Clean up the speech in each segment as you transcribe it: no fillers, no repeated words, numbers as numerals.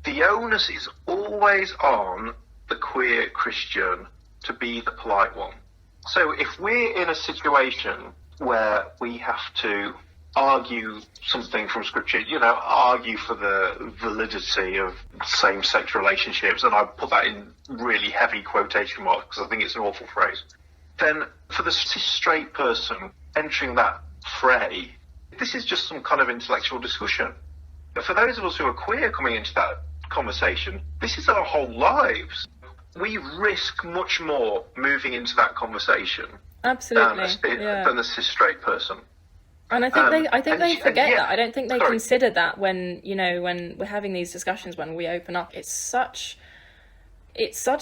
the onus is always on the queer Christian to be the polite one. So if we're in a situation where we have to argue something from Scripture, argue for the validity of same-sex relationships, and I put that in really heavy quotation marks because I think it's an awful phrase, then for the straight person entering that fray, this is just some kind of intellectual discussion. But for those of us who are queer coming into that conversation, this is our whole lives. We risk much more moving into that conversation absolutely than the cis straight person. And I think they forget that. I don't think they consider that when we're having these discussions, when we open up. It's such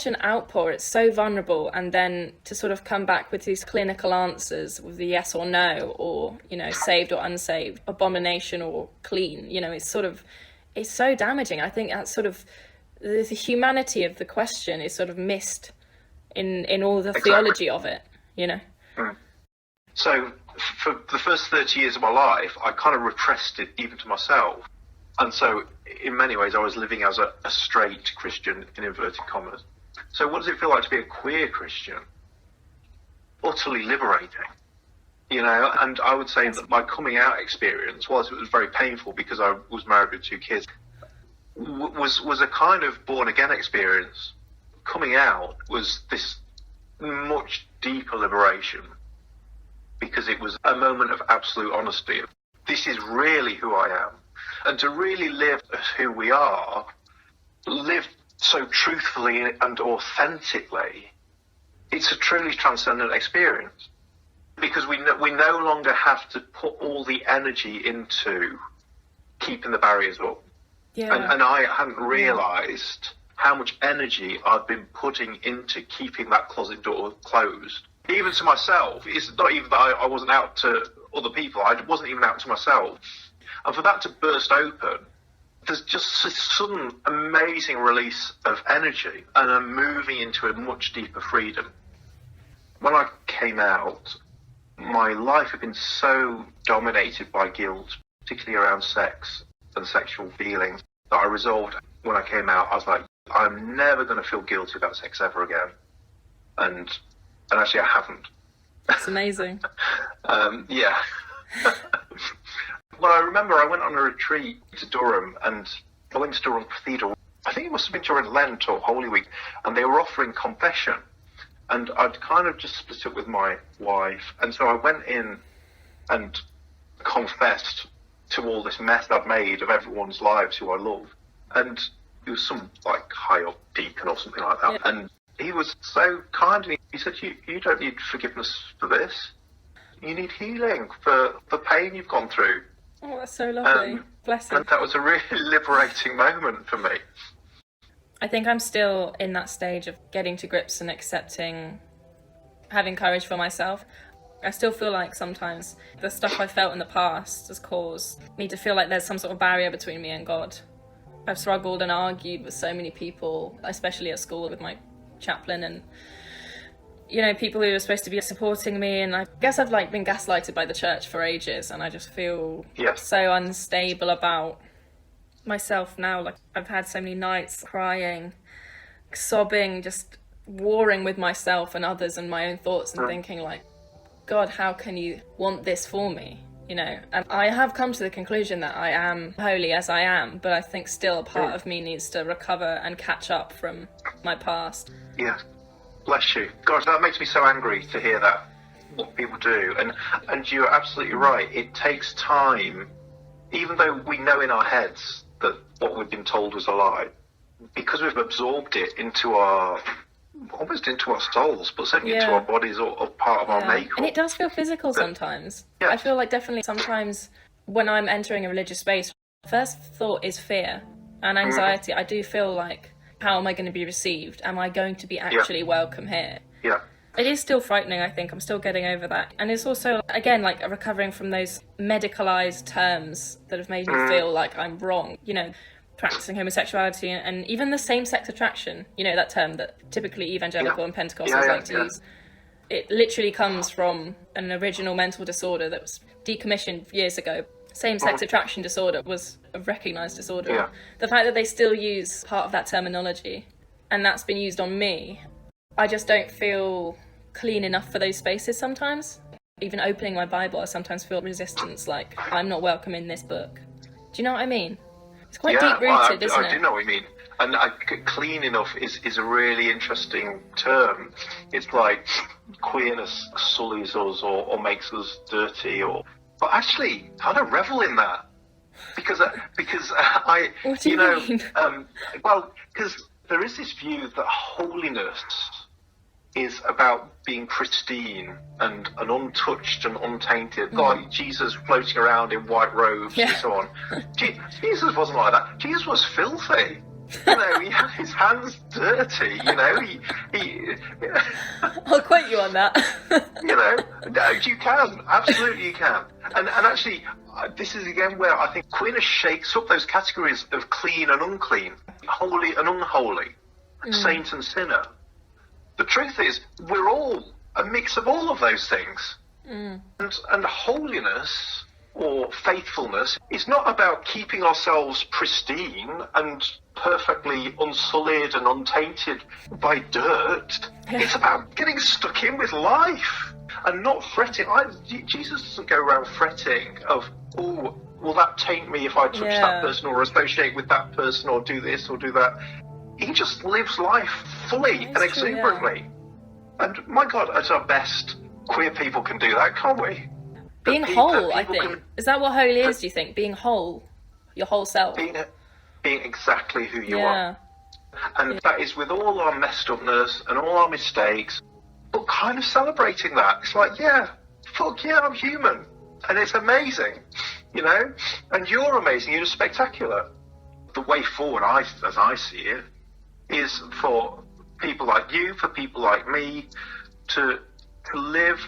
an outpour. It's so vulnerable, and then to sort of come back with these clinical answers with the yes or no, or saved or unsaved, abomination or clean. It's so damaging. I think that's sort of the humanity of the question is sort of missed in all the theology of it. So for the first 30 years of my life, I kind of repressed it even to myself. And so in many ways, I was living as a straight Christian, in inverted commas. So what does it feel like to be a queer Christian? Utterly liberating. And I would say that my coming out experience, whilst it was very painful because I was married with 2 kids, was a kind of born-again experience. Coming out was this much deeper liberation, because it was a moment of absolute honesty. This is really who I am. And to really live as who we are, live so truthfully and authentically, it's a truly transcendent experience. Because we no longer have to put all the energy into keeping the barriers up. Yeah. And I hadn't realised how much energy I'd been putting into keeping that closet door closed. Even to myself. It's not even that I wasn't out to other people. I wasn't even out to myself. And for that to burst open, there's just this sudden amazing release of energy and I'm moving into a much deeper freedom. When I came out, my life had been so dominated by guilt, particularly around sex and sexual feelings, that I resolved when I came out, I was like, I'm never going to feel guilty about sex ever again. And actually I haven't. That's amazing. Yeah. Well, I remember I went on a retreat to Durham, and I went to Durham Cathedral. I think it must have been during Lent or Holy Week, and they were offering confession. And I'd kind of just split up with my wife, and so I went in and confessed to all this mess I'd made of everyone's lives who I love. And it was some high up deacon or something like that. Yeah. And he was so kind, and he said, you don't need forgiveness for this. You need healing for the pain you've gone through. Oh, that's so lovely. Bless him. And that was a really liberating moment for me. I think I'm still in that stage of getting to grips and accepting, having courage for myself. I still feel like sometimes the stuff I felt in the past has caused me to feel like there's some sort of barrier between me and God. I've struggled and argued with so many people, especially at school with my chaplain and people who are supposed to be supporting me, and I guess I've been gaslighted by the church for ages, and I just feel so unstable about myself now. I've had so many nights crying, sobbing, just warring with myself and others and my own thoughts, and thinking God, how can you want this for me? And I have come to the conclusion that I am holy as I am, but I think still a part of me needs to recover and catch up from my past. Yeah. Bless you. Gosh, that makes me so angry to hear that, what people do. And you're absolutely right. It takes time, even though we know in our heads that what we've been told was a lie, because we've absorbed it almost into our souls, but certainly into our bodies or part of our makeup. And it does feel physical sometimes. Yeah. I feel definitely sometimes when I'm entering a religious space, first thought is fear and anxiety. I do feel how am I going to be received? Am I going to be actually welcome here? Yeah. It is still frightening, I think. I'm still getting over that. And it's also, again, recovering from those medicalised terms that have made me feel like I'm wrong. Practicing homosexuality and even the same-sex attraction, that term that typically evangelical and Pentecostals like to use. It literally comes from an original mental disorder that was decommissioned years ago. same-sex attraction disorder was a recognised disorder. Yeah. The fact that they still use part of that terminology, and that's been used on me, I just don't feel clean enough for those spaces sometimes. Even opening my Bible, I sometimes feel resistance, like, I'm not welcome in this book. Do you know what I mean? It's quite deep-rooted, isn't it? I do know what you mean. And clean enough is a really interesting term. It's like queerness sullies us or makes us dirty, but actually, I don't revel in that because I, what do you mean? Because there is this view that holiness is about being pristine and untouched and untainted, like Jesus floating around in white robes and so on. Jesus wasn't like that. Jesus was filthy. You know, he had his hands dirty. You know, he I'll quote you on that. you know, no, you can, absolutely you can. And actually, this is again where I think queerness shakes up those categories of clean and unclean, holy and unholy, saint and sinner. The truth is, we're all a mix of all of those things. And holiness or faithfulness is not about keeping ourselves pristine and perfectly unsullied and untainted by dirt. It's about getting stuck in with life and not fretting. Jesus doesn't go around fretting of, oh, will that taint me if I touch that person or associate with that person or do this or do that? He just lives life fully and exuberantly. And my God, at our best, queer people can do that, can't we? Being whole, I think. Is that what holy is, do you think? Being whole? Your whole self? Being exactly who you are. And that is with all our messed upness and all our mistakes, but kind of celebrating that. It's like, fuck yeah, I'm human. And it's amazing, you know? And you're amazing, you're spectacular. The way forward, as I see it, is for people like you, for people like me, to live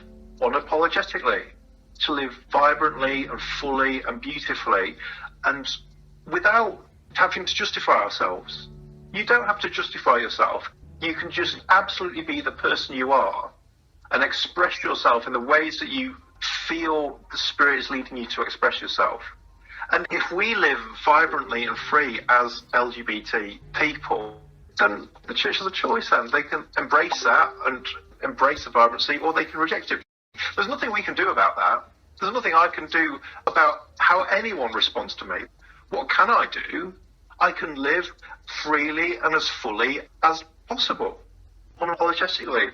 unapologetically, to live vibrantly and fully and beautifully, and without having to justify ourselves. You don't have to justify yourself. You can just absolutely be the person you are and express yourself in the ways that you feel the Spirit is leading you to express yourself. And if we live vibrantly and free as LGBT people, then the church has a choice, and they can embrace that and embrace the vibrancy, or they can reject it. There's nothing we can do about that. There's nothing I can do about how anyone responds to me. What can I do? I can live freely and as fully as possible, unapologetically.